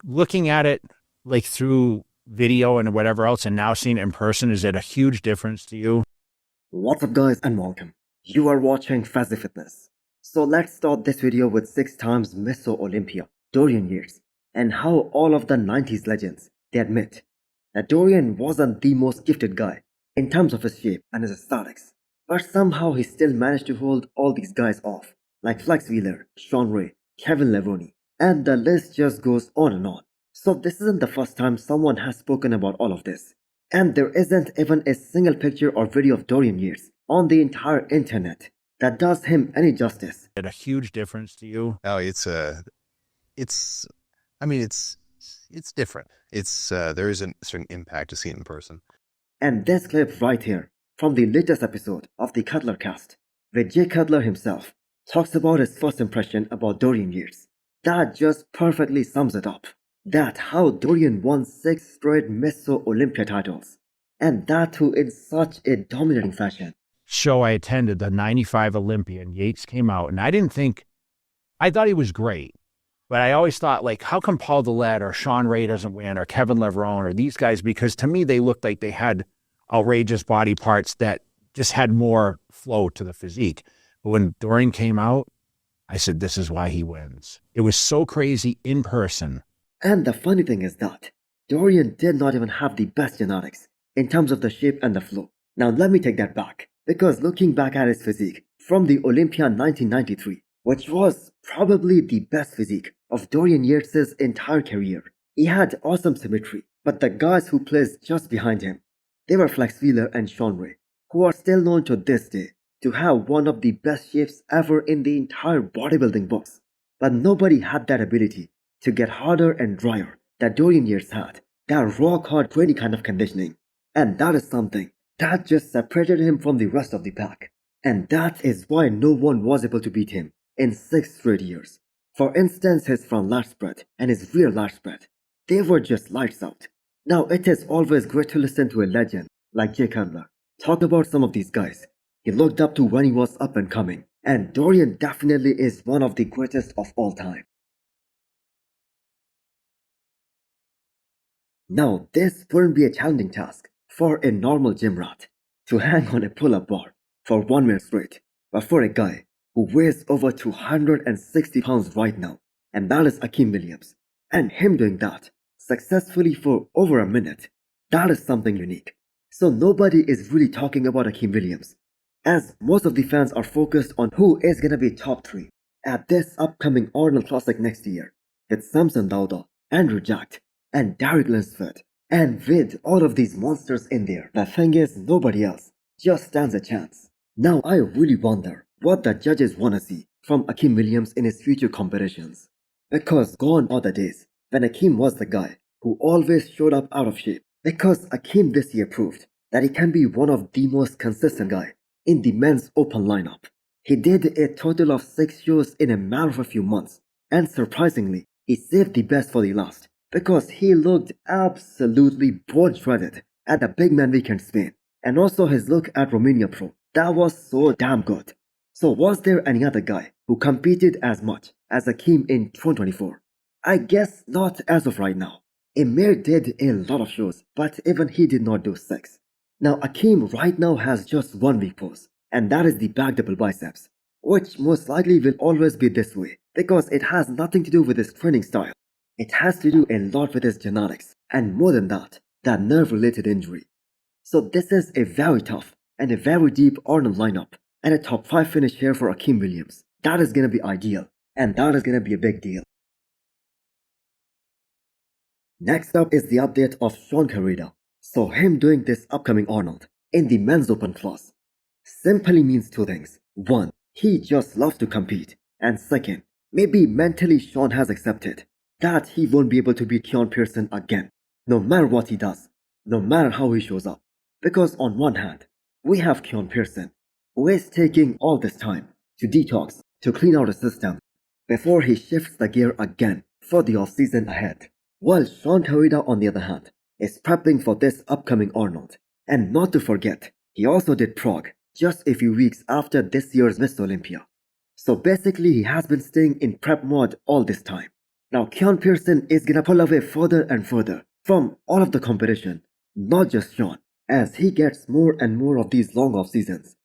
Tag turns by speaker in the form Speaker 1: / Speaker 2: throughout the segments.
Speaker 1: looking at it like through video and whatever else and now seeing it in person, is it a huge difference to you?
Speaker 2: What's up guys and welcome. You are watching Fazi Fitness. So let's start this video with 6 times Mr. Olympia, Dorian Yates, and how all of the 90s legends, they admit that Dorian wasn't the most gifted guy in terms of his shape and his aesthetics, but somehow he still managed to hold all these guys off, like Flex Wheeler, Shaun, Kevin Levrone, and the list just goes on and on. So this isn't the first time someone has spoken about all of this. And there isn't even a single picture or video of Dorian Yates on the entire internet that does him any justice.
Speaker 1: Is it a huge difference to you?
Speaker 3: Oh, it's different. There is a certain impact to see it in person.
Speaker 2: And this clip right here, from the latest episode of the Cutler cast, where Jay Cutler himself talks about his first impression about Dorian Yates, that just perfectly sums it up. That how Dorian won 6 straight Mr. Olympia titles, and that too in such a dominating fashion.
Speaker 1: Show I attended, the 95 Olympia, and Yates came out, and I thought he was great, but I always thought, like, how come Paul Dillette or Shaun doesn't win, or Kevin Levrone, or these guys? Because to me, they looked like they had outrageous body parts that just had more flow to the physique. But when Dorian came out, I said, this is why he wins. It was so crazy in person.
Speaker 2: And the funny thing is that Dorian did not even have the best genetics in terms of the shape and the flow. Now let me take that back, because looking back at his physique from the Olympia 1993, which was probably the best physique of Dorian Yates' entire career, he had awesome symmetry, but the guys who placed just behind him, they were Flex Wheeler and Shaun, who are still known to this day to have one of the best shapes ever in the entire bodybuilding books. But nobody had that ability to get harder and drier that Dorian Yates had, that rock hard 20 kind of conditioning. And that is something that just separated him from the rest of the pack. And that is why no one was able to beat him in 6 straight years. For instance, his front lat spread and his rear lat spread, they were just lights out. Now it is always great to listen to a legend like Jay Cutler talk about some of these guys he looked up to when he was up and coming, and Dorian definitely is one of the greatest of all time. Now this wouldn't be a challenging task for a normal gym rat to hang on a pull-up bar for 1 minute straight, but for a guy who weighs over 260 pounds right now, and that is Akeem Williams, and him doing that successfully for over a minute, that is something unique. So nobody is really talking about Akeem Williams, as most of the fans are focused on who is gonna be top 3 at this upcoming Arnold Classic next year, with Samson Dauda, Andrew Jack, and Derek Lunsford. And with all of these monsters in there, the thing is, nobody else just stands a chance. Now I really wonder what the judges wanna see from Akeem Williams in his future competitions, because gone are the days when Akeem was the guy who always showed up out of shape, because Akeem this year proved that he can be one of the most consistent guy in the men's open lineup. He did a total of 6 shows in a matter of a few months, and surprisingly, he saved the best for the last, because he looked absolutely bone shredded at the Big Man Week in Spain, and also his look at Romania Pro, that was so damn good. So was there any other guy who competed as much as Akeem in 2024? I guess not as of right now. Emir did a lot of shows, but even he did not do 6. Now Akeem right now has just one weak pose, and that is the back double biceps, which most likely will always be this way, because it has nothing to do with his training style. It has to do a lot with his genetics, and more than that nerve-related injury. So this is a very tough and a very deep Arnold lineup, and a top 5 finish here for Akeem Williams. That is gonna be ideal, and that is gonna be a big deal. Next up is the update of Shaun. So him doing this upcoming Arnold in the men's open class simply means 2 things. 1, he just loves to compete, and 2nd, maybe mentally Shaun has accepted that he won't be able to beat Keone again, no matter what he does, no matter how he shows up. Because on one hand, we have Keone, who is taking all this time to detox, to clean out his system, before he shifts the gear again for the off-season ahead. While Shaun on the other hand, is prepping for this upcoming Arnold. And not to forget, he also did Prague just a few weeks after this year's Mr. Olympia. So basically he has been staying in prep mode all this time. Now Keone Pearson is gonna pull away further and further from all of the competition, not just Shaun, as he gets more and more of these long off seasons.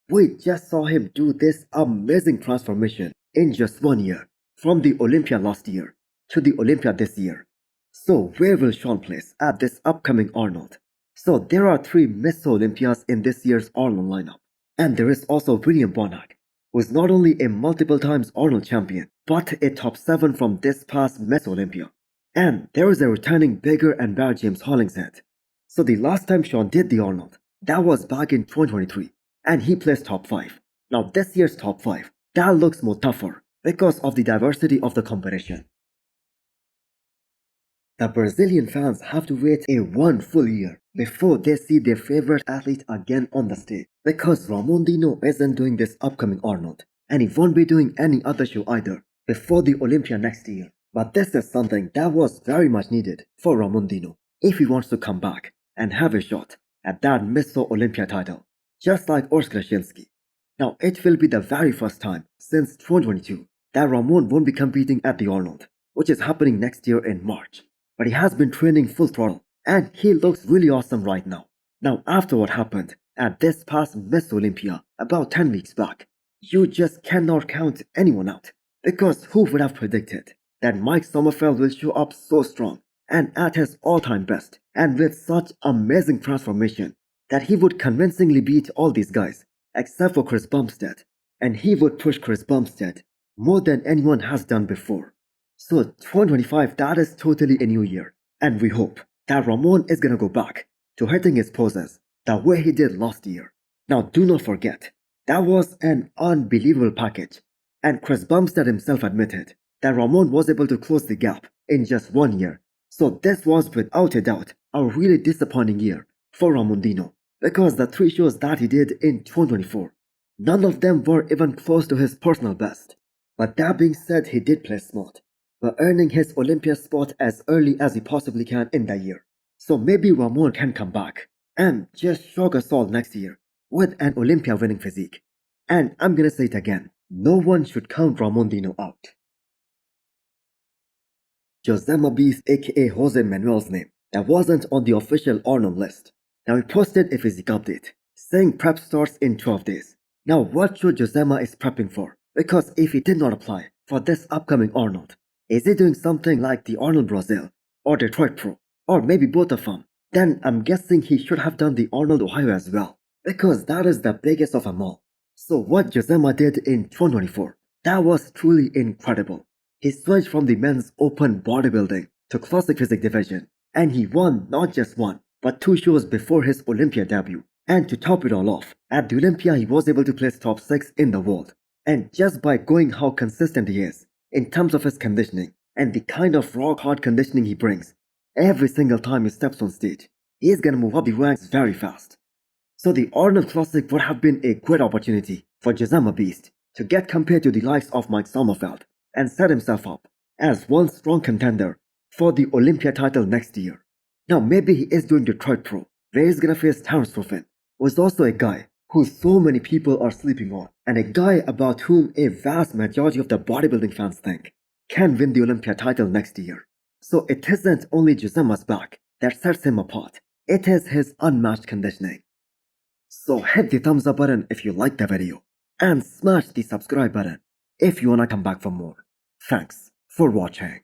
Speaker 2: We just saw him do this amazing transformation in just 1 year, from the Olympia last year to the Olympia this year. So where will Shaun place at this upcoming Arnold? So there are 3 Miss Olympias in this year's Arnold lineup. And there is also William Bonac, who is not only a multiple times Arnold champion, but a top 7 from this past Miss Olympia. And there is a returning bigger and better James Hollingshead. So the last time Shaun did the Arnold, that was back in 2023, and he placed top 5. Now this year's top 5, that looks more tougher because of the diversity of the competition. The Brazilian fans have to wait a 1 full year before they see their favorite athlete again on the stage, because Ramondino isn't doing this upcoming Arnold, and he won't be doing any other show either before the Olympia next year. But this is something that was very much needed for Ramondino if he wants to come back and have a shot at that Miss Olympia title, just like Urs Kraszinski. Now it will be the very first time since 2022 that Ramon won't be competing at the Arnold, which is happening next year in March. But he has been training full throttle, and he looks really awesome right now. Now after what happened at this past Miss Olympia about 10 weeks back, you just cannot count anyone out, because who would have predicted that Mike Sommerfeld will show up so strong and at his all-time best and with such amazing transformation that he would convincingly beat all these guys except for Chris Bumstead, and he would push Chris Bumstead more than anyone has done before. So 2025, that is totally a new year, and we hope that Ramon is gonna go back to hitting his poses the way he did last year. Now do not forget, that was an unbelievable package, and Chris Bumstead himself admitted that Ramon was able to close the gap in just 1 year. So this was without a doubt a really disappointing year for Ramondino, because the 3 shows that he did in 2024, none of them were even close to his personal best. But that being said, he did play smart, by earning his Olympia spot as early as he possibly can in the year. So maybe Ramon can come back and just shock us all next year with an Olympia winning physique. And I'm gonna say it again, no one should count Ramondino out. Josema Beast aka Jose Manuel's name that wasn't on the official Arnold list. Now he posted a physique update saying prep starts in 12 days. Now what should Josema is prepping for? Because if he did not apply for this upcoming Arnold, is he doing something like the Arnold Brazil or Detroit Pro, or maybe both of them? Then I'm guessing he should have done the Arnold Ohio as well, because that is the biggest of them all. So what Josema did in 2024, that was truly incredible. He switched from the men's open bodybuilding to classic physique division, and he won not just 1, but 2 shows before his Olympia debut. And to top it all off, at the Olympia he was able to place top 6 in the world. And just by going how consistent he is in terms of his conditioning and the kind of rock hard conditioning he brings, every single time he steps on stage, he is gonna move up the ranks very fast. So the Arnold Classic would have been a great opportunity for Josema Beast to get compared to the likes of Mike Sommerfeld and set himself up as one strong contender for the Olympia title next year. Now maybe he is doing Detroit Pro, where he's gonna face Terence Ruffin, who is also a guy who so many people are sleeping on, and a guy about whom a vast majority of the bodybuilding fans think can win the Olympia title next year. So it isn't only Josema's back that sets him apart, it is his unmatched conditioning. So hit the thumbs up button if you liked the video, and smash the subscribe button if you wanna come back for more. Thanks for watching.